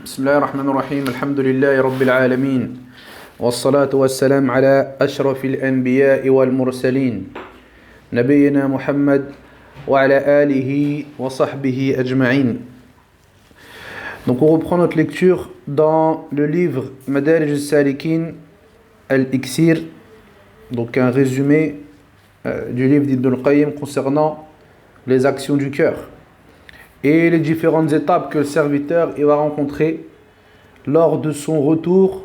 بسم الله الرحمن الرحيم الحمد لله رب العالمين والصلاة والسلام على أشرف الأنبياء والمرسلين نبينا محمد وعلى آله وصحبه أجمعين. Donc on reprend notre lecture dans le livre Madarij al-Salikin al-Iksir, donc un résumé du livre d'Ibn al-Qayyim concernant les actions du cœur et les différentes étapes que le serviteur il va rencontrer lors de son retour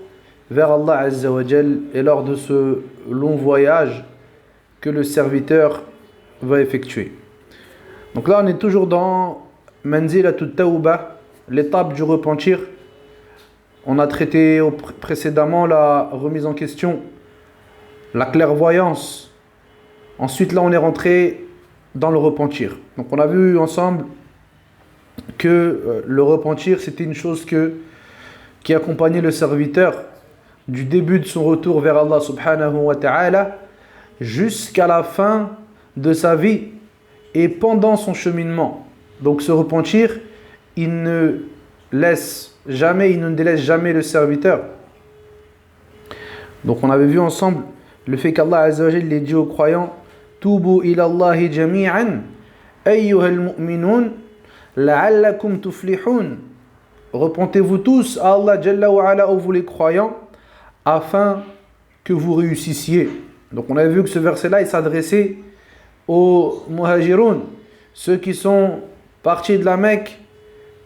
vers Allah Azza wa Jal et lors de ce long voyage que le serviteur va effectuer. Donc là on est toujours dans Manzilatut Tawbah, l'étape du repentir. On a traité précédemment la remise en question, la clairvoyance. Ensuite là on est rentré dans le repentir. Donc on a vu ensemble que le repentir c'était une chose qui accompagnait le serviteur du début de son retour vers Allah subhanahu wa ta'ala jusqu'à la fin de sa vie et pendant son cheminement. Donc ce repentir il ne délaisse jamais le serviteur. Donc on avait vu ensemble le fait qu'Allah Azza wa Jalla dit aux croyants Tubu ila Allahi jami'an ayyuhal mu'minun la'allakum tuflihun. Repentez-vous tous à Allah Jalla wa Ala, ô vous les croyants, afin que vous réussissiez. Donc on avait vu que ce verset-là il s'adressait aux muhajiroun, ceux qui sont partis de la Mecque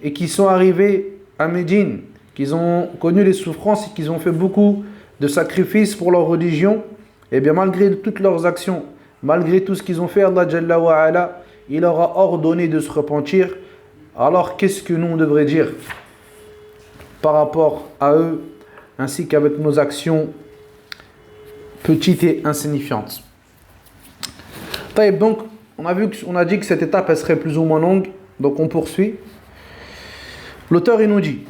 et qui sont arrivés à Médine, qui ont connu les souffrances et qui ont fait beaucoup de sacrifices pour leur religion. Et bien malgré toutes leurs actions, malgré tout ce qu'ils ont fait, Allah Jalla wa Ala, il leur a ordonné de se repentir. Alors qu'est-ce que nous on devrait dire par rapport à eux, ainsi qu'avec nos actions petites et insignifiantes? Donc on a dit que cette étape elle serait plus ou moins longue, donc on poursuit. L'auteur il nous dit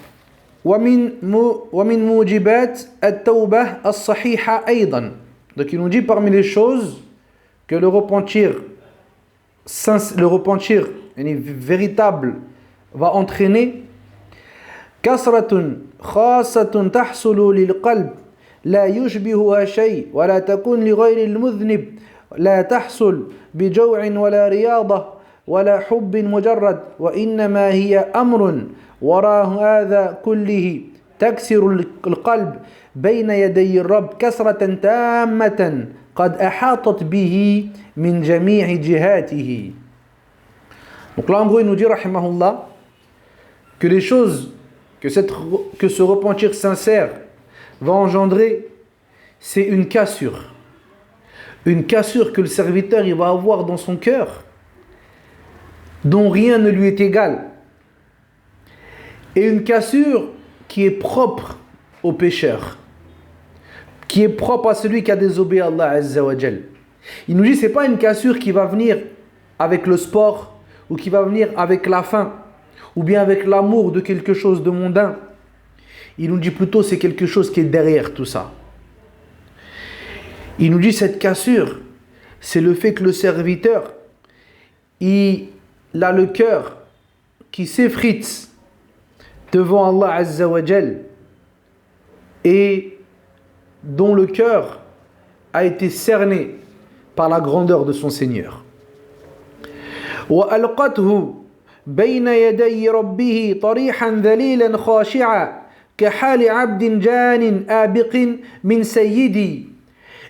وَمِن مُوجِبَاتِ التَّوْبَةِ الصَّحِيحَةِ أَيْضًا. Donc il nous dit parmi les choses que le repentir véritable va entraîner كسرة خاصة تحصل للقلب لا يشبهها شيء ولا تكون لغير المذنب لا تحصل بجوع ولا رياضة ولا حب مجرد وإنما هي أمر وراء هذا كله تكسر القلب بين يدي الرب كسرة تامة قد أحاطت به من جميع جهاته. Donc là en gros il nous dit rahimahullah que les choses que ce repentir sincère va engendrer, c'est une cassure que le serviteur il va avoir dans son cœur dont rien ne lui est égal, et une cassure qui est propre au pécheur, qui est propre à celui qui a désobéi à Allah Azza wa Jal. Il nous dit c'est pas une cassure qui va venir avec le sport ou qui va venir avec la faim ou bien avec l'amour de quelque chose de mondain. Il nous dit plutôt c'est quelque chose qui est derrière tout ça. Il nous dit cette cassure, c'est le fait que le serviteur, il a le cœur qui s'effrite devant Allah Azza wa Jal et dont le cœur a été cerné par la grandeur de son Seigneur. وألقته بين يدي ربه طريحا ذليلا خاشعا كحال عبد جان آبق من سيدي.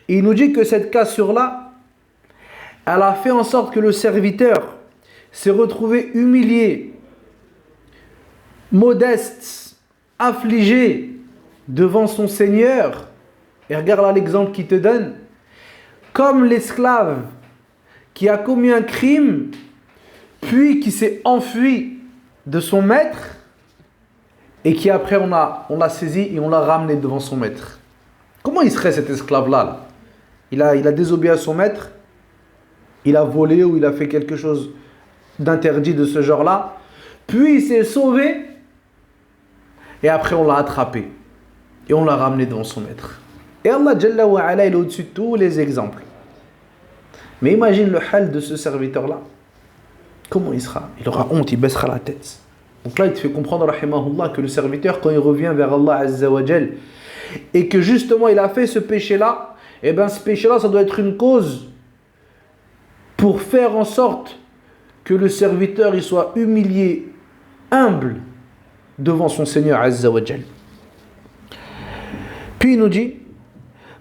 Il nous dit que cette cassure-là, elle a fait en sorte que le serviteur s'est retrouvé humilié, modeste, affligé devant son Seigneur. Et regarde là l'exemple qu'il te donne, comme l'esclave qui a commis un crime puis qui s'est enfui de son maître et qui après on l'a saisi et on l'a ramené devant son maître. Comment il serait cet esclave-là? Il a désobéi à son maître, il a volé ou il a fait quelque chose d'interdit de ce genre-là, puis il s'est sauvé et après on l'a attrapé et on l'a ramené devant son maître. Et Allah Jalla wa Ala il est au-dessus de tous les exemples. Mais imagine le hal de ce serviteur-là. Comment il sera? Il aura honte, il baissera la tête. Donc là, il te fait comprendre, rahimahullah, que le serviteur, quand il revient vers Allah Azza wa Jal, et que justement il a fait ce péché-là, et bien ce péché-là, ça doit être une cause pour faire en sorte que le serviteur il soit humilié, humble devant son Seigneur Azza wa Jal. Puis il nous dit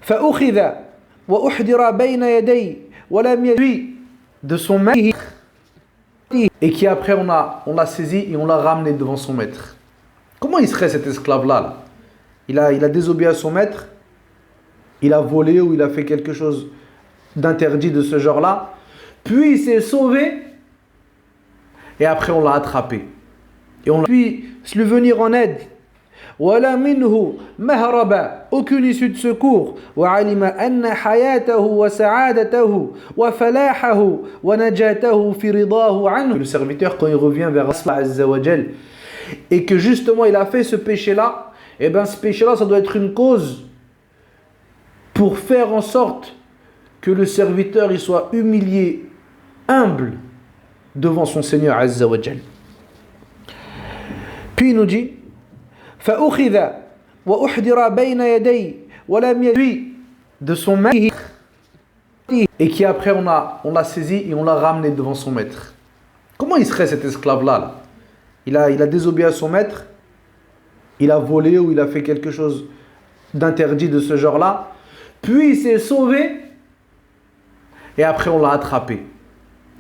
فَأُخِذَ وَأُحْدِرَ بَيْنَ يَدَيْ وَلَمْ يَدْوِي de son maître, et qui après on l'a saisi et on l'a ramené devant son maître. Comment il serait cet esclave-là là? Il a désobéi à son maître, il a volé ou il a fait quelque chose d'interdit de ce genre-là, puis il s'est sauvé et après on l'a attrapé. Et on l'a puis lui venir en aide. ولا منه مهرب, aucune issue de secours, وعلم أن حياته وسعادته وفلاحه ونجاته في رضاه عنه. Le serviteur quand il revient vers Allah Azza wa Jal et que justement il a fait ce péché-là, et bien ce péché-là ça doit être une cause pour faire en sorte que le serviteur il soit humilié, humble devant son Seigneur Azza wa Jal. Puis il nous dit فأخذ وأحضر بين يدي ولم يدوي de son maître, et qui après on l'a saisi et on l'a ramené devant son maître. Comment il serait cet esclave-là là? Il a désobéi à son maître, il a volé ou il a fait quelque chose d'interdit de ce genre-là, puis il s'est sauvé et après on l'a attrapé.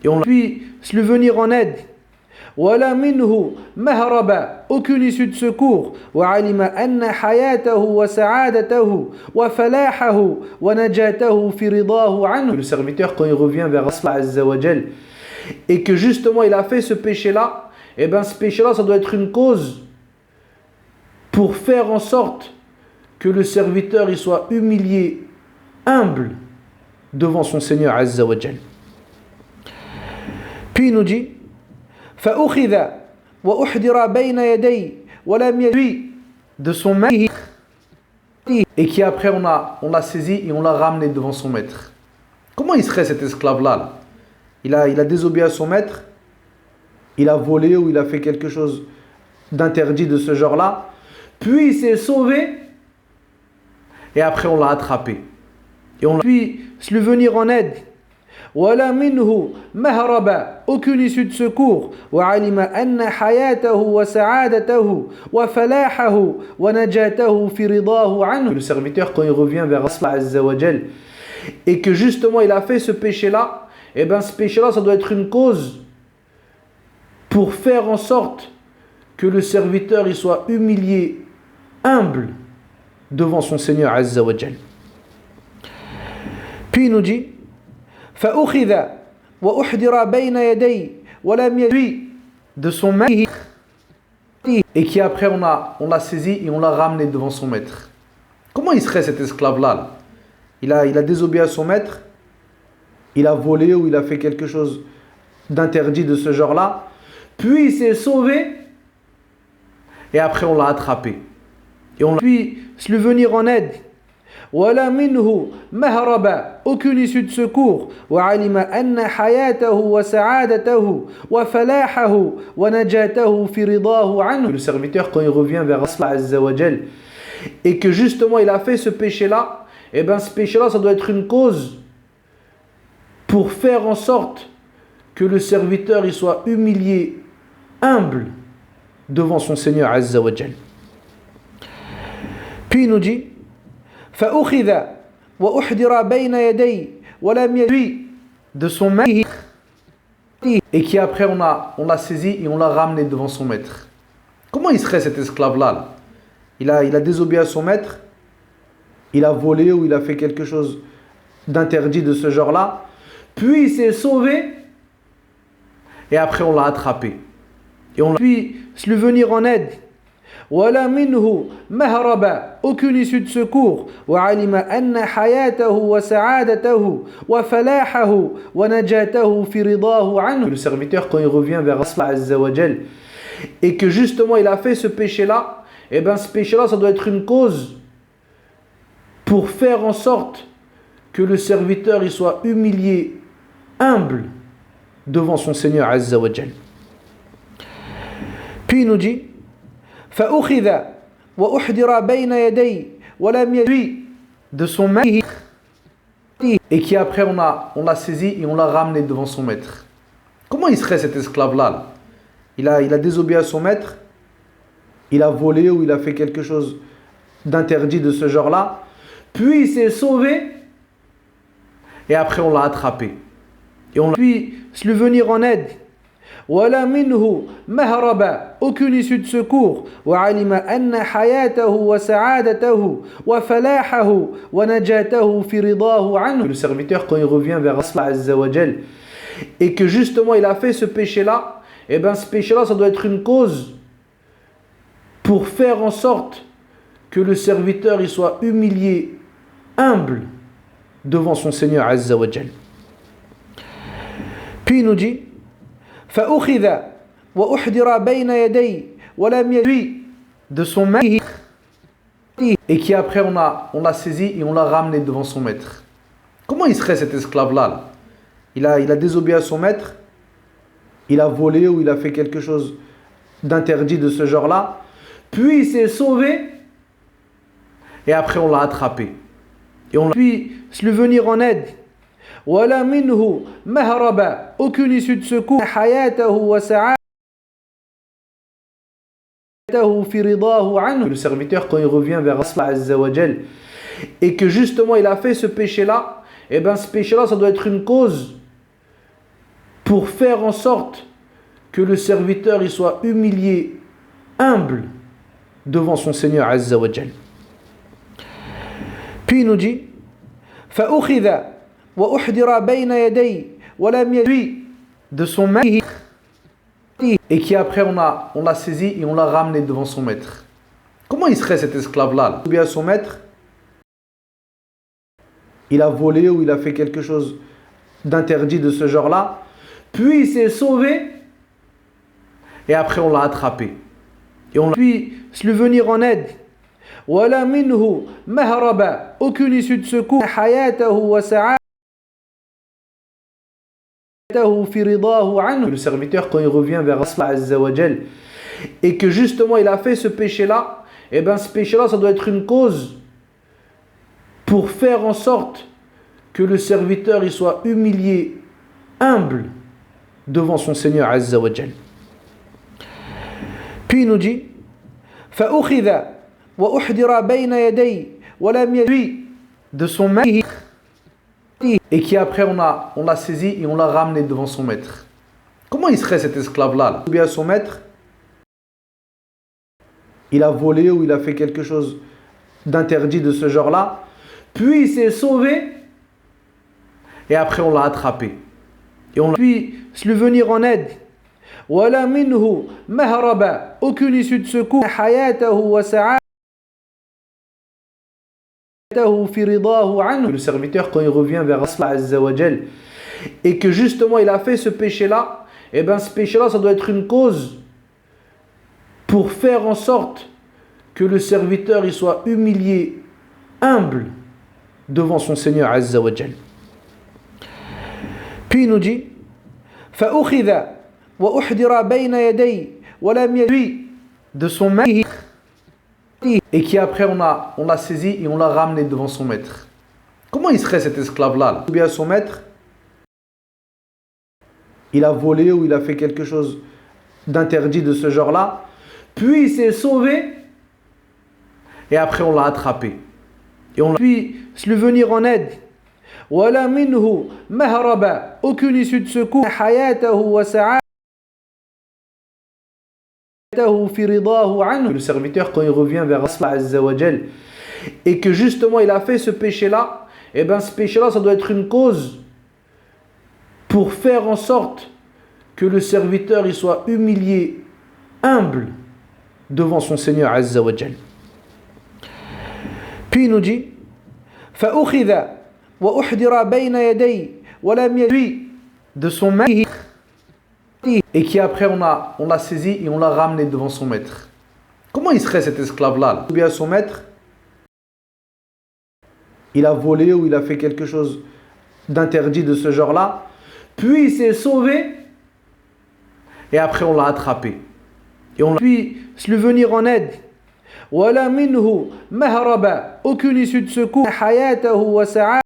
Et on l'a puis lui venir en aide. ولا منه مهرب, aucune issue de secours, وعلم أن حياته وسعادته وفلاحه ونجاته في رضاه عنه. Le serviteur quand il revient vers Allah Azza wa Jal et que justement il a fait ce péché-là, et bien ce péché-là ça doit être une cause pour faire en sorte que le serviteur il soit humilié, humble devant son Seigneur Azza wa Jal. Puis il nous dit فأخذ وأحضر بين يدي ولم يدوي de son maître, et qui après on l'a saisi et on l'a ramené devant son maître. Comment il serait cet esclave-là là? Il a désobéi à son maître, il a volé ou il a fait quelque chose d'interdit de ce genre-là, puis il s'est sauvé et après on l'a attrapé. Et on l'a puis lui venir en aide. ولا منه مهرب, aucune issue de secours, وعلم أن حياته وسعادته وفلاحه ونجاته في رضاه عنه. Le serviteur quand il revient vers Allah Azza wa Jal et que justement il a fait ce péché-là, et bien ce péché-là ça doit être une cause pour faire en sorte que le serviteur il soit humilié, humble devant son Seigneur Azza wa Jal. Puis il nous dit فأخذ وأحضر بين يدي ولم يدوي de son maître, et qui après on l'a saisi et on l'a ramené devant son maître. Comment il serait cet esclave-là là? Il a désobéi à son maître, il a volé ou il a fait quelque chose d'interdit de ce genre-là, puis il s'est sauvé et après on l'a attrapé. Et on l'a puis lui venir en aide. ولا منه مهرب, aucune issue de secours, وعلم أن حياته وسعادته وفلاحه ونجاته في رضاه عنه. Le serviteur quand il revient vers Allah Azza wa Jal et que justement il a fait ce péché-là, et bien ce péché-là ça doit être une cause pour faire en sorte que le serviteur il soit humilié, humble devant son Seigneur Azza wa Jal. Puis il nous dit فأخذ وأحضر بين يدي ولم يدوي de son maître, et qui après on l'a saisi et on l'a ramené devant son maître. Comment il serait cet esclave-là là? Il a désobéi à son maître, il a volé ou il a fait quelque chose d'interdit de ce genre-là, puis il s'est sauvé et après on l'a attrapé. Et on l'a puis lui venir en aide. ولا منه مهرب, aucune issue de secours, وعلم أن حياته وسعادته وفلاحه ونجاته في رضاه عنه. Le serviteur quand il revient vers Allah Azza wa Jal et que justement il a fait ce péché-là, et bien ce péché-là ça doit être une cause pour faire en sorte que le serviteur il soit humilié, humble devant son Seigneur Azza wa Jal. Puis il nous dit فأخذ وأحضر بين يدي ولم يجد de son maître, et qui après on l'a saisi et on l'a ramené devant son maître. Comment il serait cet esclave-là là? Il a désobéi à son maître, il a volé ou il a fait quelque chose d'interdit de ce genre-là, puis il s'est sauvé et après on l'a attrapé. Et on puis lui venir en aide. ولا منه مهرب, aucune issue de secours. وعلم أن حياته وسعادته وفلاحه ونجاته في رضاه عنه. Le serviteur, quand il revient vers Allah Azza wa Jal et que justement il a fait ce péché-là, et bien ce péché-là, ça doit être une cause pour faire en sorte que le serviteur il soit humilié, humble devant son Seigneur Azza wa Jal. Puis il nous dit فأخذ وأحضر بين يدي ولم يجد de son maître, et qui après on l'a saisi et on l'a ramené devant son maître. Comment il serait cet esclave-là là? Il a désobéi à son maître, il a volé ou il a fait quelque chose d'interdit de ce genre-là, puis il s'est sauvé et après on l'a attrapé. Et on puis lui venir en aide. ولا منه مهرب, aucune issue de secours. حياته وسعادته في رضاه عنه. Le serviteur, quand il revient vers Allah Azza wa Jal et que justement il a fait ce péché-là, et bien ce péché-là, ça doit être une cause pour faire en sorte que le serviteur il soit humilié, humble devant son Seigneur Azza wa Jal. Puis il nous dit فأخذ وأحضر بين يدي ولم يجد de son maître, et qui après on l'a saisi et on l'a ramené devant son maître. Comment il serait cet esclave-là là? Il a désobéi à son maître, il a volé ou il a fait quelque chose d'interdit de ce genre-là, puis il s'est sauvé et après on l'a attrapé. Et on puis lui venir en aide. ولا منه مهرب, aucune issue de secours. حياته وسعادته في رضاه عنه. Le serviteur, quand il revient vers Allah Azza wa Jal et que justement il a fait ce péché-là, et bien ce péché-là, ça doit être une cause pour faire en sorte que le serviteur il soit humilié, humble devant son Seigneur Azza wa Jal. Puis il nous dit فأخذ وأحضر بين يدي ولم يجد de son maître, et qui après on l'a saisi et on l'a ramené devant son maître. Comment il serait cet esclave-là là? Il a désobéi à son maître, il a volé ou il a fait quelque chose d'interdit de ce genre-là, puis il s'est sauvé et après on l'a attrapé. Et on puis lui venir en aide. ولا منه مهرب, aucune issue de secours. حياته وسعادته في رضاه عنه. Le serviteur, quand il revient vers Allah Azza wa Jal et que justement il a fait ce péché-là, et bien ce péché-là, ça doit être une cause pour faire en sorte que le serviteur il soit humilié, humble devant son Seigneur Azza wa Jal. Puis il nous dit فأخذ وأحضر بين يدي ولم يجد de son maître, et qui après on l'a saisi et on l'a ramené devant son maître. Comment il serait cet esclave-là là? Il a désobéi à son maître, il a volé ou il a fait quelque chose d'interdit de ce genre-là, puis il s'est sauvé et après on l'a attrapé. Et on puis lui venir en aide. ولا منه مهرب, aucune issue de secours. حياته وسعادته في رضاه عنه. Le serviteur, quand il revient vers Allah Azza wa Jal et que justement il a fait ce péché-là, et bien ce péché-là, ça doit être une cause pour faire en sorte que le serviteur il soit humilié, humble devant son Seigneur Azza wa Jal. Puis il nous dit فأخذ وأحضر بين يدي ولم يجد de son maître, et qui après on l'a saisi et on l'a ramené devant son maître. Comment il serait cet esclave-là là? Il a désobéi à son maître, il a volé ou il a fait quelque chose d'interdit de ce genre-là, puis il s'est sauvé et après on l'a attrapé. Et on puis lui venir en aide. ولا منه مهرب, aucune issue de secours. حياته وسعادته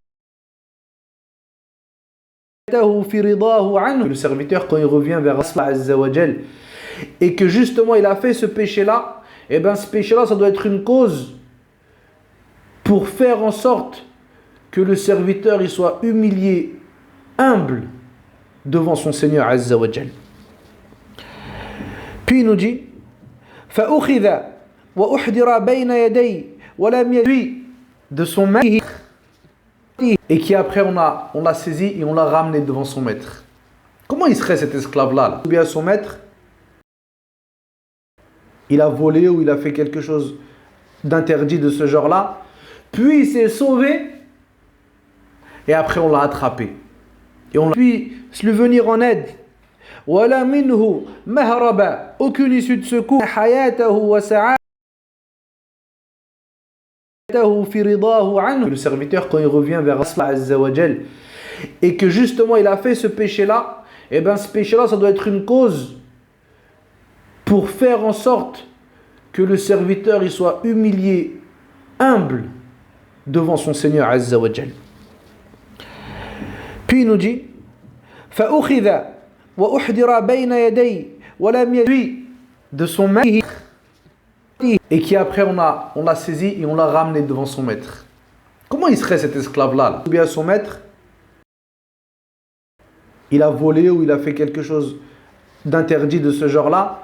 في رضاه عنه. Le serviteur, quand il revient vers Allah Azza wa Jal, et que justement il a fait ce péché-là, et bien ce péché-là, ça doit être une cause pour faire en sorte que le serviteur il soit humilié, humble devant son Seigneur Azza wa Jal. Puis il nous dit فأخذ وأحضر بين يدي ولم يدري de son maître, et qui après on l'a saisi et on l'a ramené devant son maître. Comment il serait cet esclave-là? Ou bien son maître, il a volé ou il a fait quelque chose d'interdit de ce genre-là, puis il s'est sauvé et après on l'a attrapé. Et on l'a puis lui venir en aide. ولا منه مهرب, aucune issue de secours. حياته وسعادته في رضاه عنه. Le serviteur, quand il revient vers Allah Azza wa Jal, et que justement il a fait ce péché-là, et bien ce péché-là, ça doit être une cause pour faire en sorte que le serviteur il soit humilié, humble devant son Seigneur Azza wa Jal. Puis il nous dit فأخذ وأحضر بين يدي ولم يدري de son maître, et qui après on l'a saisi et on l'a ramené devant son maître. Comment il serait cet esclave-là? Ou bien son maître, il a volé ou il a fait quelque chose d'interdit de ce genre-là,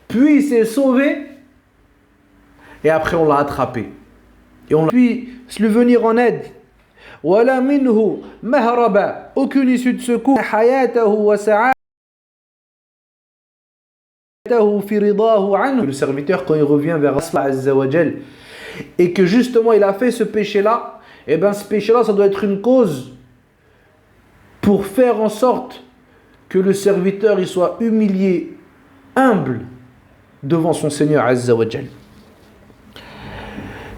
puis il s'est sauvé et après on l'a attrapé. Et on l'a puis lui venir en aide. ولا منه مهرب, aucune issue de secours. حياته وسعادته في رضاه عنه. Le serviteur, quand il revient vers Allah Azza wa Jal, et que justement il a fait ce péché-là, et bien ce péché-là, ça doit être une cause pour faire en sorte que le serviteur il soit humilié, humble devant son Seigneur Azza wa Jal.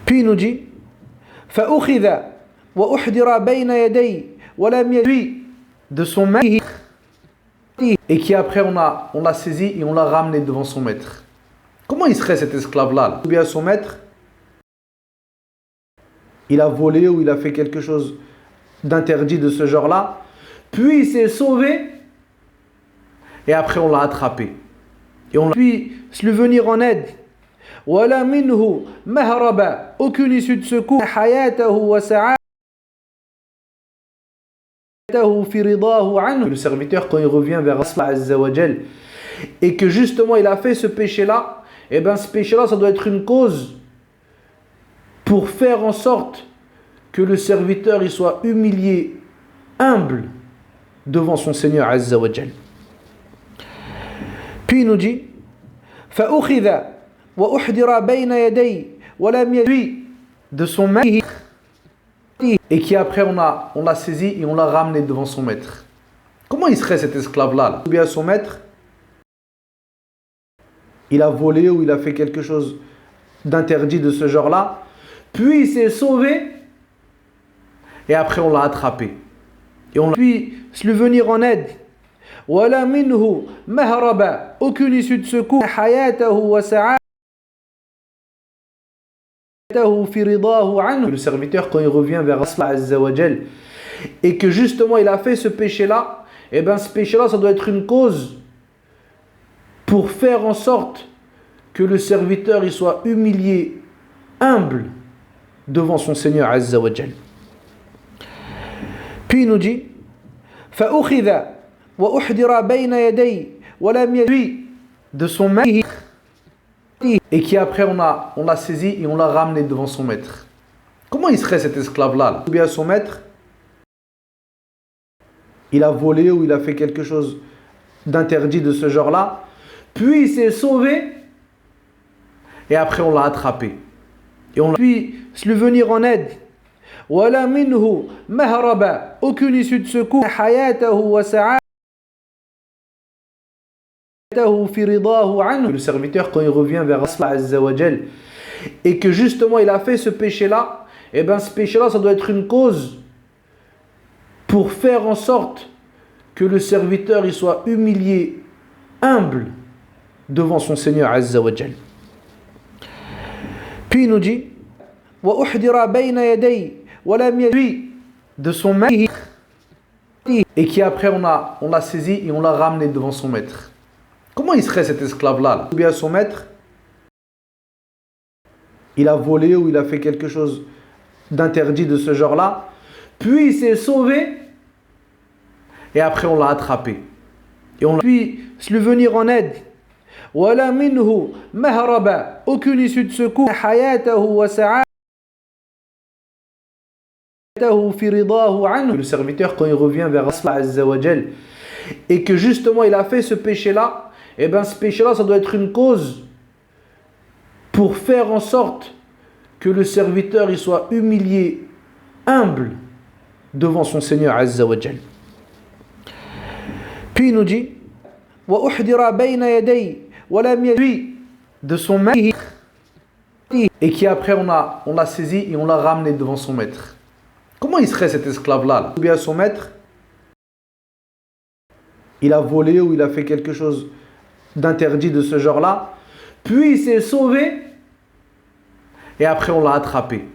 Puis il nous dit فأخذ وأحضر بين يدي ولم يدري de son maître, et qui après on l'a saisi et on l'a ramené devant son maître. Comment il serait cet esclave-là? Ou bien son maître, il a volé ou il a fait quelque chose d'interdit de ce genre-là, puis il s'est sauvé et après on l'a attrapé. Et on l'a puis lui venir en aide. ولا منه مهرب, aucune issue de secours. حياته وسعادته في رضاه عنه. Le serviteur, quand il revient vers Allah Azza wa Jal, et que justement il a fait ce péché-là, et bien ce péché-là, ça doit être une cause pour faire en sorte que le serviteur il soit humilié, humble devant son Seigneur Azza wa Jal. Puis il nous dit فأخذ وأحضر بين يدي ولم يدري de son maître, et qui après on l'a saisi et on l'a ramené devant son maître. Comment il serait cet esclave-là? Ou bien son maître, il a volé ou il a fait quelque chose d'interdit de ce genre-là, puis il s'est sauvé et après on l'a attrapé. Et on l'a puis lui venir en aide. ولا منه مهرب, aucune issue de secours. حياته وسعادته في رضاه عنه. Le serviteur, quand il revient vers Allah Azza wa Jal, et que justement il a fait ce péché-là, et bien ce péché-là, ça doit être une cause pour faire en sorte que le serviteur il soit humilié, humble devant son Seigneur Azza wa Jal. Puis il nous dit فأخذ وأحضر بين يدي ولم يدري de son maître, et qui après on l'a saisi et on l'a ramené devant son maître. Comment il serait cet esclave-là? Ou bien son maître, il a volé ou il a fait quelque chose d'interdit de ce genre-là, puis il s'est sauvé et après on l'a attrapé. Et on l'a puis lui venir en aide. ولا منه مهرب, aucune issue de secours. حياته وسعادته في رضاه عنه. Le serviteur, quand il revient vers Allah Azza wa Jal, et que justement il a fait ce péché-là, et bien ce péché-là, ça doit être une cause pour faire en sorte que le serviteur il soit humilié, humble devant son Seigneur Azza wa Jal. Puis il nous dit وَأُحْدِرَ بَيْنَ يَدَيْ وَلَمْ يَدْوِي de son maître, et qui après on l'a saisi et on l'a ramené devant son maître. Comment il serait cet esclave-là? Ou bien son maître, il a volé ou il a fait quelque chose d'interdit de ce genre-là, puis il s'est sauvé et après on l'a attrapé. Et on l'a puis lui venir en aide. وَلَا مِنْهُ مَهْرَبَ aucune issue de secours. حَيَاتَهُ وَسَعَاتَهُ في رضاه عنه. Le serviteur quand il revient vers Allah Azza wa Jal et que justement il a fait ce péché-là, et bien ce péché-là ça doit être une cause pour faire en sorte que le serviteur il soit humilié, humble devant son Seigneur Azza wa Jal. Puis il nous dit وَأُحْدِرَ بَيْنَ يَدَيْ وَلَمْ يَدْوِي de son maître, et qui après on l'a saisi et on l'a ramené devant son maître. Comment il serait cet esclave-là? Ou bien son maître, il a volé ou il a fait quelque chose d'interdit de ce genre-là, puis il s'est sauvé et après on l'a attrapé.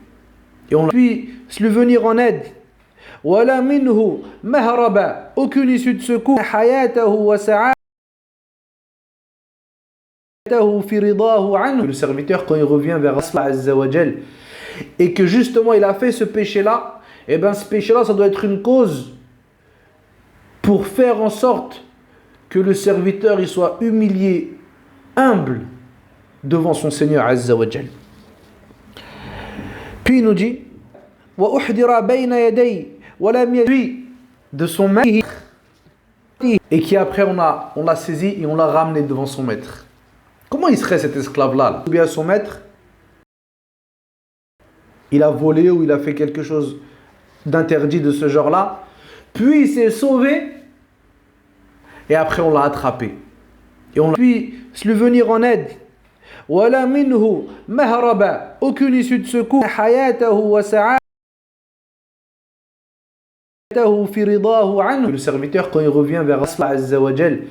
Et on l'a puis lui venir en aide. وَلَا مِنْهُ مَهْرَبَ aucune issue de secours. حَيَاتَهُ وَسَعَاتَهُ في رضاه عنه. Le serviteur quand il revient vers Allah Azza wa Jal et que justement il a fait ce péché-là, et bien ce péché-là ça doit être une cause pour faire en sorte que le serviteur il soit humilié, humble devant son Seigneur Azza wa Jal. Puis il nous dit وَأُحْدِرَ بَيْنَ يَدَيْ وَلَمْ يَدْوِي de son maître, et qui après on l'a saisi et on l'a ramené devant son maître. Comment il serait cet esclave-là? Ou bien son maître, il a volé ou il a fait quelque chose d'interdit de ce genre-là, puis il s'est sauvé et après on l'a attrapé. Et on l'a puis lui venir en aide. وَلَا مِنْهُ مَهْرَبَ aucune issue de secours. حَيَاتَهُ وَسَعَاتَهُ في رضاه عنه. Le serviteur quand il revient vers Allah Azza wa Jal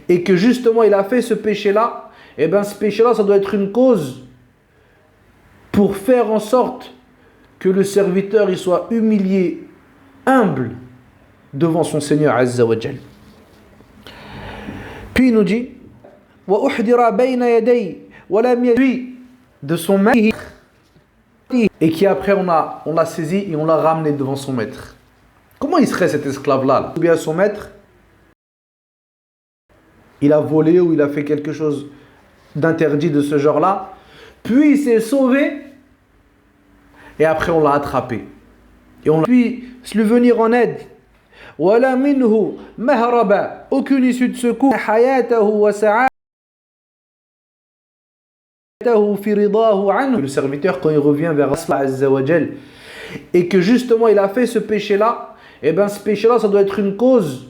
et que justement il a fait ce péché-là, et bien ce péché-là ça doit être une cause pour faire en sorte que le serviteur il soit humilié, humble devant son Seigneur Azza wa Jal. Puis il nous dit وَأُحْدِرَ بَيْنَ يَدَيْ وَلَمْ يَدْوِي de son maître, et qui après on l'a saisi et on l'a ramené devant son maître. Comment il serait cet esclave-là? Ou bien son maître, il a volé ou il a fait quelque chose d'interdit de ce genre-là, puis il s'est sauvé et après on l'a attrapé. Et on l'a puis lui venir en aide. وَلَا مِنْهُ مَهْرَبَ aucune issue de secours. حَيَاتَهُ وَسَعَاتَهُ في رضاه عنه. Le serviteur quand il revient vers Allah Azza wa Jal et que justement il a fait ce péché-là, et bien ce péché-là ça doit être une cause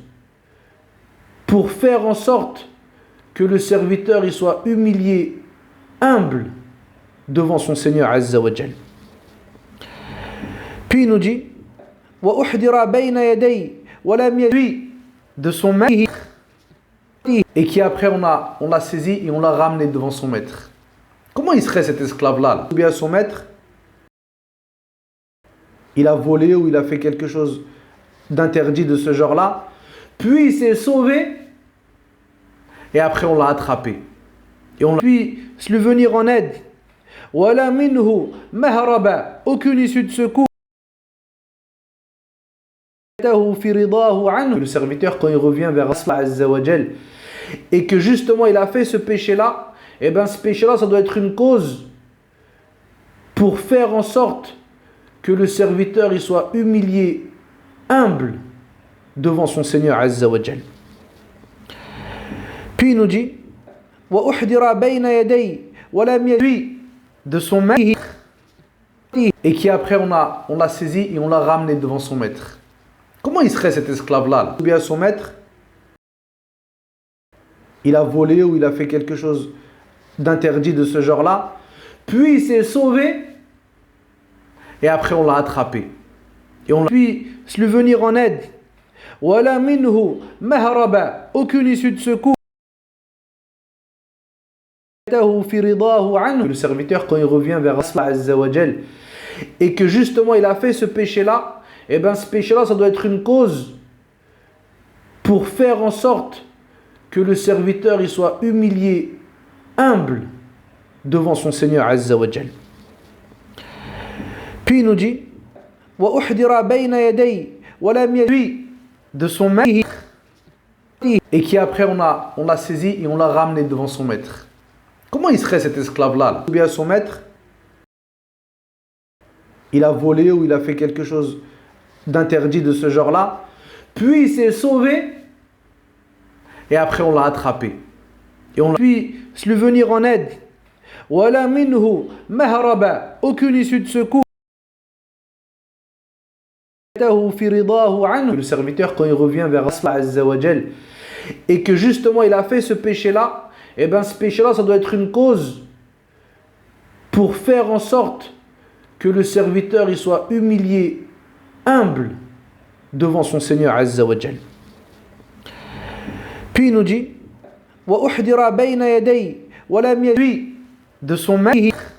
pour faire en sorte que le serviteur il soit humilié, humble devant son Seigneur Azza wa Jal. Puis il nous dit وَأُحْدِرَ بَيْنَ يَدَيْ وَلَمْ يَدْوِي de son maître, et qui après on l'a saisi et on l'a ramené devant son maître. Comment il serait cet esclave-là? Ou bien son maître, il a volé ou il a fait quelque chose d'interdit de ce genre-là, puis il s'est sauvé et après on l'a attrapé. Et on l'a puis lui venir en aide. وَلَا مِنْهُ مَهْرَبَ aucune issue de secours. في رضاه عنه. Le serviteur quand il revient vers Allah Azza wa Jal et que justement il a fait ce péché-là, et bien ce péché-là ça doit être une cause pour faire en sorte que le serviteur il soit humilié, humble devant son Seigneur Azza wa Jal. Puis il nous dit وَأُحْدِرَ بَيْنَ يَدَيْ وَلَمْ يَدْوِي de son maître, et qui après on l'a saisi et on l'a ramené devant son maître. Comment il serait cet esclave-là? Ou bien son maître, il a volé ou il a fait quelque chose d'interdit de ce genre-là, puis il s'est sauvé et après on l'a attrapé. Et on l'a puis lui venir en aide. وَلَا مِنْهُ مَهْرَبَ aucune issue de secours. Le serviteur, quand il revient vers Allah Azza wa Jal, et que justement il a fait ce péché-là, et bien ce péché-là, ça doit être une cause pour faire en sorte que le serviteur il soit humilié, humble devant son Seigneur Azza wa Jal. Puis il nous dit de son maître, et qui après on l'a saisi et on l'a ramené devant son maître. Comment il serait cet esclave-là? Ou bien son maître, il a volé ou il a fait quelque chose d'interdit de ce genre-là, puis il s'est sauvé et après on l'a attrapé. Et on puis lui venir en aide. Wala minhu mahraba, aucune issue de secours. Le serviteur, quand il revient vers Allah Azza wa Jal, et que justement il a fait ce péché-là, et bien ce péché-là, ça doit être une cause pour faire en sorte que le serviteur il soit humilié, humble devant son Seigneur Azza wa Jal. Puis il nous dit de son maître,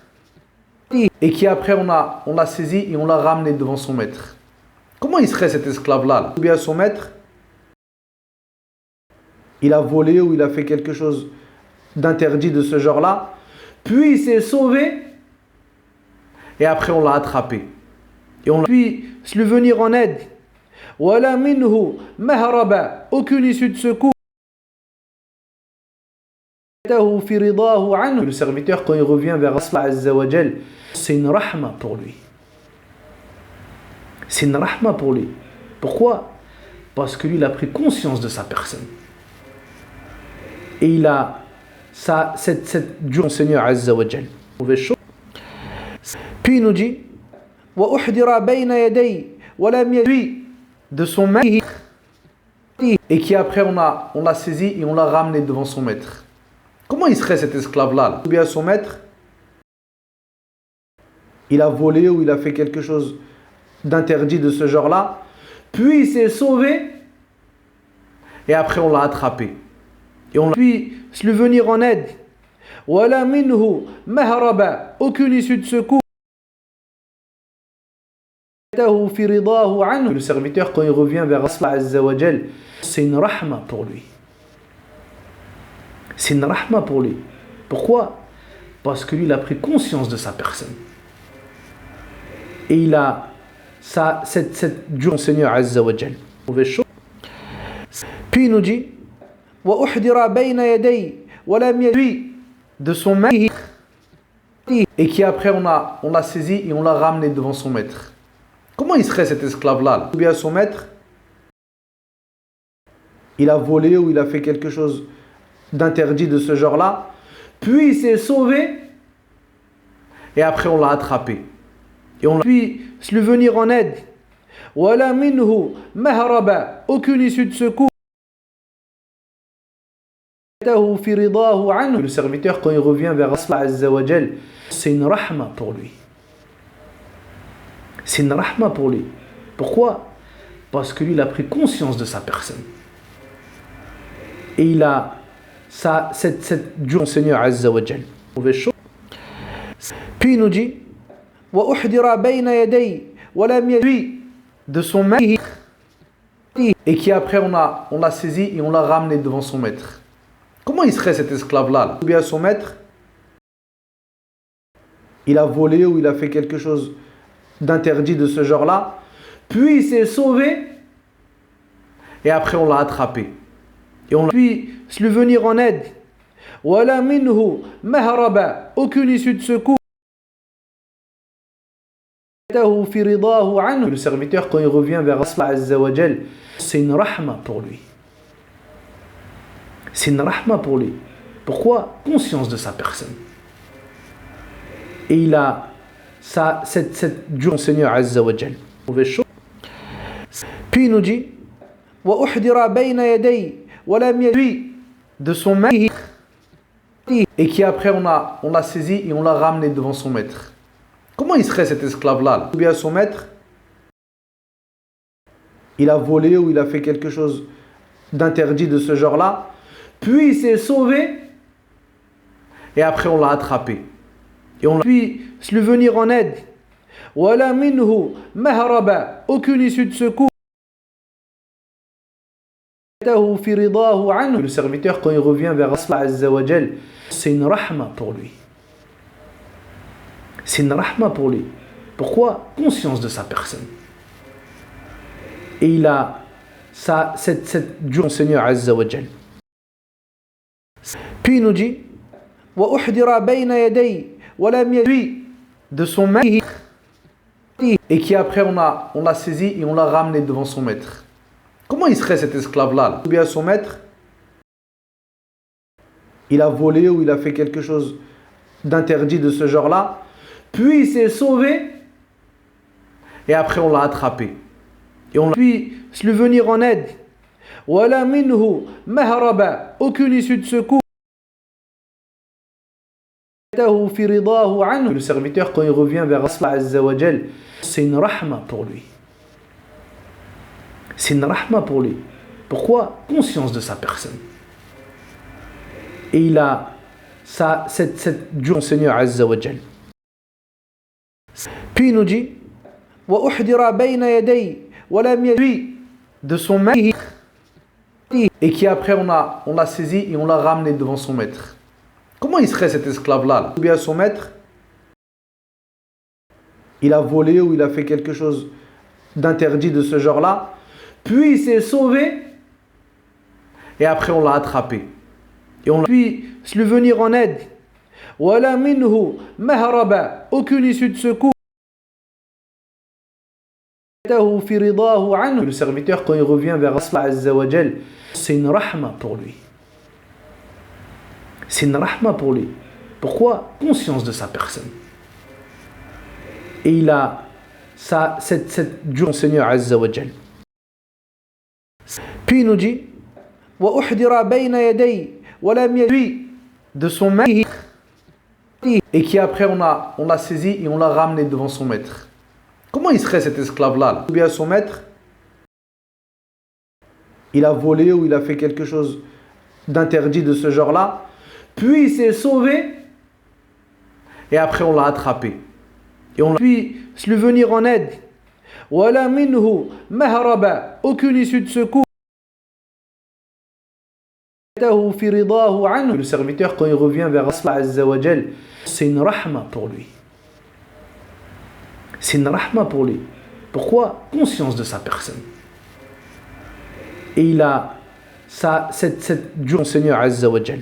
et qui après on l'a saisi et on l'a ramené devant son maître. Comment il serait cet esclave-là? Ou bien son maître, il a volé ou il a fait quelque chose d'interdit de ce genre-là, puis il s'est sauvé et après on l'a attrapé. Et on puis lui venir en aide. Wala minhu mahraba, aucune issue de secours. Le serviteur, quand il revient vers Allah Azza wa Jal, c'est une rahma pour lui. C'est une rahma pour lui. Pourquoi? Parce que lui, il a pris conscience de sa personne. Et il a cette du Seigneur Azza wa Jal. Puis il nous dit de son maître, et qui après on l'a saisi et on l'a ramené devant son maître. Comment il serait cet esclave-là? Ou bien son maître, il a volé ou il a fait quelque chose d'interdit de ce genre-là, puis il s'est sauvé et après on l'a attrapé. Et on puis lui venir en aide. Wala minhu mahraba, aucune issue de secours. Le serviteur, quand il revient vers Allah Azza wa Jal, c'est une rahma pour lui. C'est une rahma pour lui. Pourquoi? Parce que lui, il a pris conscience de sa personne. Et il a cette du Seigneur Azza wa Jal. Puis il nous dit de son maître, et qui après on l'a saisi et on l'a ramené devant son maître. Comment il serait cet esclave-là? Ou bien son maître, il a volé ou il a fait quelque chose d'interdit de ce genre-là, puis il s'est sauvé et après on l'a attrapé. Et on puis lui venir en aide. Wala minhu mahraba, aucune issue de secours. Le serviteur, quand il revient vers Allah Azza wa Jal, c'est une rahma pour lui. C'est une rahma pour lui. Pourquoi? Parce que lui, il a pris conscience de sa personne. Et il a cette du Seigneur Azza wa Jal. Puis il nous dit de son maître, et qui après on l'a saisi et on l'a ramené devant son maître. Comment il serait cet esclave-là? Ou bien son maître, il a volé ou il a fait quelque chose d'interdit de ce genre-là, puis il s'est sauvé et après on l'a attrapé. Et on puis lui venir en aide. Wala minhu mahraba, aucune issue de secours. Le serviteur, quand il revient vers Allah Azza wa Jal, c'est une rahma pour lui. C'est une rahma pour lui. Pourquoi? Conscience de sa personne. Et il a cette du Seigneur Azza wa Jal. Puis il nous dit de son maître, et qui après on l'a saisi et on l'a ramené devant son maître. Comment il serait cet esclave-là? Ou bien son maître, il a volé ou il a fait quelque chose d'interdit de ce genre-là, puis il s'est sauvé et après on l'a attrapé. Et on puis lui venir en aide. Wala minhu mahraba, aucune issue de secours. Le serviteur, quand il revient vers Allah Azza wa Jal, c'est une rahma pour lui. C'est une rahma pour lui. Pourquoi? Conscience de sa personne. Et il a cette du Seigneur Azza wa Jal. Puis il nous dit wa uhdira bayna yaday wa lam yadri de son maître, et qui après on l'a saisi et on l'a ramené devant son maître. Comment il serait cet esclave-là? Ou bien son maître, il a volé ou il a fait quelque chose d'interdit de ce genre-là, puis il s'est sauvé et après on l'a attrapé. Et on l'a puis lui venir en aide. Wala minhu mahraba, aucune issue de secours. Le serviteur, quand il revient vers Allah Azza wa Jal, c'est une rahma pour lui. C'est une rahma pour lui. Pourquoi? Conscience de sa personne. Et il a cette du Seigneur Azza wa Jal. Puis il nous dit wa uhdira bayna yaday wa lam yadri de son maître, et qui après on l'a saisi et on l'a ramené devant son maître. Comment il serait cet esclave-là? Ou bien son maître, il a volé ou il a fait quelque chose d'interdit de ce genre-là, puis il s'est sauvé et après on l'a attrapé. Et on l'a puis lui venir en aide. Wala minhu mahraba, aucune issue de secours. Le serviteur, quand il revient vers Allah Azza wa Jal, c'est une rahma pour lui. C'est une rahma pour lui. Pourquoi? Conscience de sa personne. Et il a cette du Seigneur Azza wa Jal. Puis il nous dit wa uhdira bayna yaday wa lam yadri de son maître, et qui après on l'a saisi et on l'a ramené devant son maître. Comment il serait cet esclave-là? Ou bien son maître, il a volé ou il a fait quelque chose d'interdit de ce genre-là, puis il s'est sauvé et après on l'a attrapé. Et on l'a puis lui venir en aide. Wala minhu mahraba, aucune issue de secours. Le serviteur, quand il revient vers Allah Azza wa Jal, c'est une rahma pour lui. C'est une rahma pour lui. Pourquoi? Conscience de sa personne. Et il a cette du Seigneur Azza wa Jal.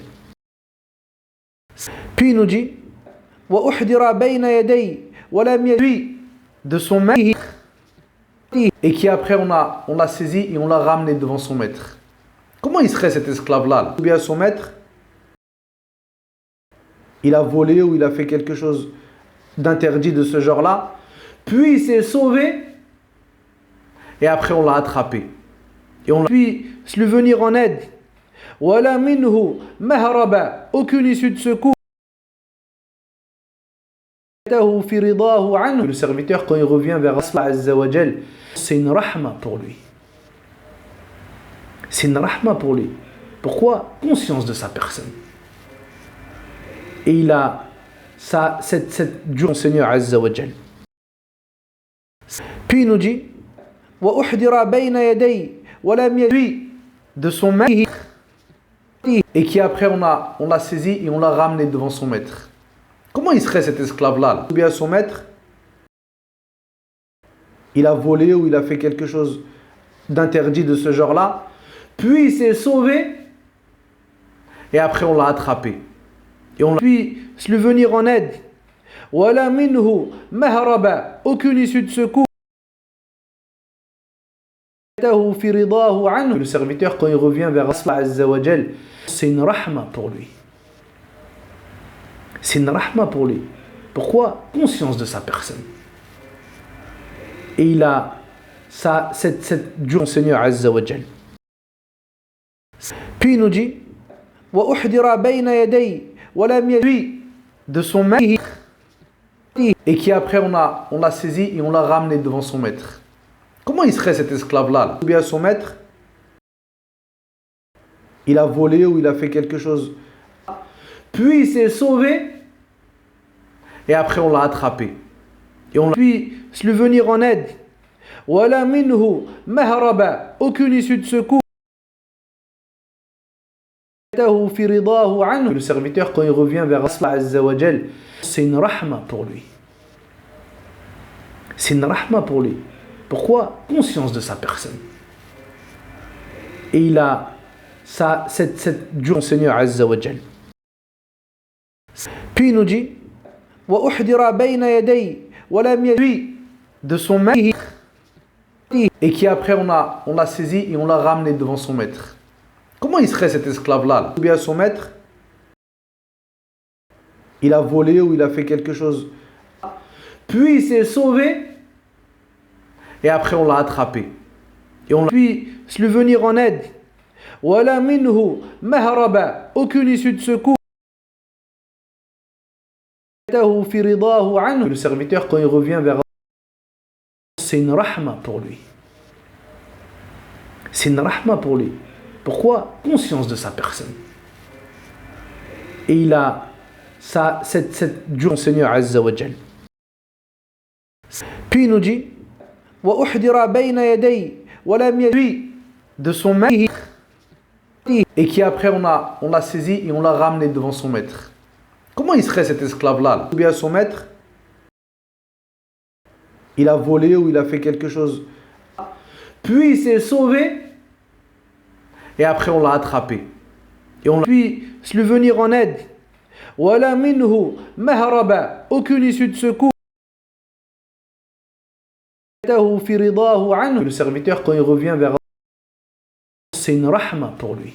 Puis il nous dit wa uhdira bayna yaday wa lam yadri de son maître, et qui après on l'a saisi et on l'a ramené devant son maître. Comment il serait cet esclave-là? Ou bien son maître, il a volé ou il a fait quelque chose d'interdit de ce genre-là, puis il s'est sauvé et après on l'a attrapé. Et on l'a puis lui venir en aide. Wala minhu mahraba, aucune issue de secours. Le serviteur, quand il revient vers Allah Azza wa Jal, c'est une rahma pour lui. C'est une rahma pour lui. Pourquoi? Conscience de sa personne. Et il a cette du Seigneur Azza wa Jal. Puis il nous dit wa uhdira bayna yaday wa lam yadri de son maître, et qui après on l'a saisi et on l'a ramené devant son maître. Comment il serait cet esclave-là? Ou bien son maître, il a volé ou il a fait quelque chose d'interdit de ce genre-là, puis il s'est sauvé et après on l'a attrapé. Et on l'a puis lui venir en aide. Wala minhu mahraba, aucune issue de secours. Le serviteur, quand il revient vers Allah Azza wa Jal, c'est une rahma pour lui. C'est une rahma pour lui. Pourquoi? Conscience de sa personne. Et il a cette du Seigneur Azza wa Jal. Puis il nous dit wa uhdira bayna yaday wa lam yadri de son maître, et qui après on l'a saisi et on l'a ramené devant son maître. Comment il serait cet esclave-là? Ou bien son maître, il a volé ou il a fait quelque chose, Puis il s'est sauvé et après on l'a attrapé. Et on puis lui venir en aide. Wala minhu mahraba, aucune issue de secours. Le serviteur, quand il revient vers Allah Azza wa Jal, c'est une rahma pour lui. C'est une rahma pour lui. Pourquoi? Conscience de sa personne. Et il a cette dure Seigneur Azza wa Jal. Puis il nous dit wa uhdira bayna yaday wa lam yadri de son maître, et qui après on l'a saisi et on l'a ramené devant son maître. Comment il serait cet esclave-là? Ou bien son maître, il a volé ou il a fait quelque chose. Puis il s'est sauvé et après on l'a attrapé. Et on puis lui venir en aide. Wala minhu mahraba, aucune issue de secours. Le serviteur, quand il revient vers Allah, c'est une rahma pour lui. C'est une rahma pour lui. Pourquoi? Conscience de sa personne. Et il a cette dure Seigneur Azza wa Jal. Puis il nous dit wa uhdira bayna yaday wa lam yadri de son maître, et qui après on l'a saisi et on l'a ramené devant son maître. Comment il serait cet esclave-là? Ou bien son maître, il a volé ou il a fait quelque chose. Puis il s'est sauvé et après on l'a attrapé. Et on puis lui venir en aide. Wala minhu mahraba, aucune issue de secours. Le serviteur, quand il revient vers Allah, c'est une rahma pour lui.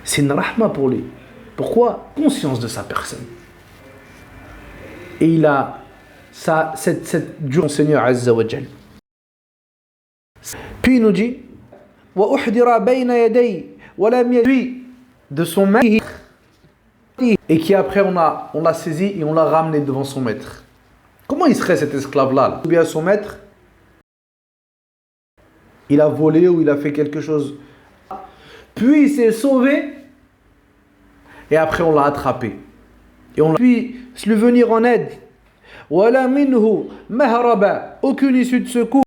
C'est une rahma pour lui. Pourquoi? Conscience de sa personne. Et il a cette dure Seigneur Azza wa Jal. Puis il nous dit wa uhdira bayna yaday wa lam yadri de son maître, et qui après on l'a saisi et on l'a ramené devant son maître. Comment il serait cet esclave-là? Ou bien son maître, il a volé ou il a fait quelque chose. Puis il s'est sauvé et après on l'a attrapé. Et on puis lui venir en aide. Wala minhu mahraba, aucune issue de secours.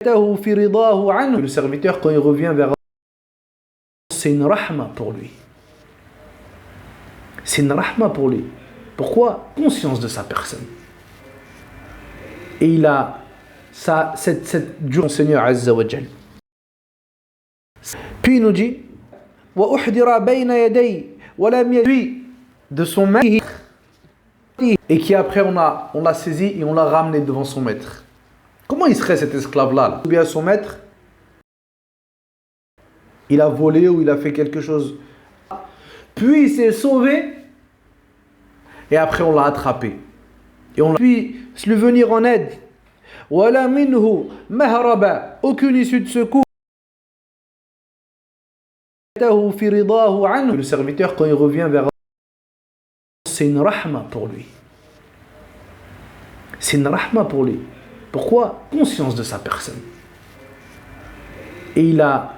Le serviteur, quand il revient vers Allah, c'est une rahma pour lui. C'est une rahma pour lui. Pourquoi? Conscience de sa personne. Et il a cette dure Seigneur Azza wa Jal. Puis il nous dit wa uhdira bayna yaday wa lam yadri de son maître, et qui après on l'a saisi et on l'a ramené devant son maître. Comment il serait cet esclave-là? Ou bien son maître, il a volé ou il a fait quelque chose. Puis il s'est sauvé et après on l'a attrapé. Et on puis lui venir en aide. Wala minhu mahraba, aucune issue de secours. Le serviteur, quand il revient vers Allah, c'est une rahma pour lui. C'est une rahma pour lui. Pourquoi? Conscience de sa personne. Et il a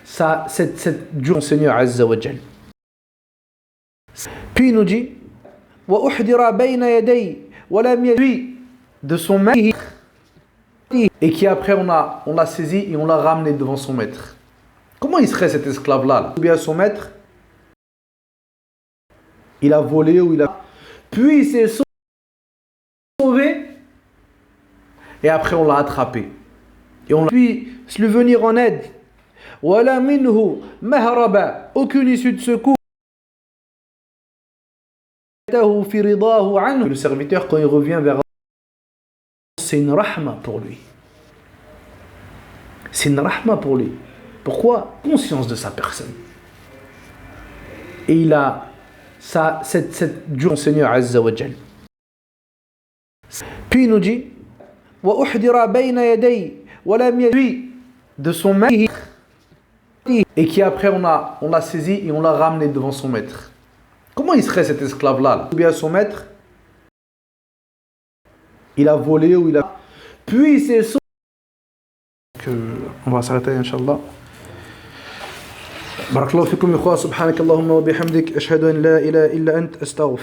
cette dure Seigneur Azza wa Jal. Puis il nous dit wa uhdira bayna yaday wa lam yadri de son maître, et qui après on l'a saisi et on l'a ramené devant son maître. Comment il serait cet esclave-là? Ou bien son maître, il a volé ou il a. Puis il s'est sauvé et après on l'a attrapé. Et on puis lui venir en aide. Wala minhu mahraba, aucune issue de secours. Le serviteur, quand il revient vers Allah, c'est une rahma pour lui. C'est une rahma pour lui. Pourquoi? Conscience de sa personne. Et il a cette dure Seigneur Azza wa Jal. Puis il nous dit wa uhdira bayna yaday wa lam yadri de son maître, et qui après on l'a saisi et on l'a ramené devant son maître. Comment il serait cet esclave-là? Ou bien son maître, il a volé ou il a. Puis il s'est sauvé. On va s'arrêter, Inch'Allah. بارك الله فيكم يا إخوة. سبحانك اللهم وبحمدك أشهد أن لا إله إلا أنت أستغفرك.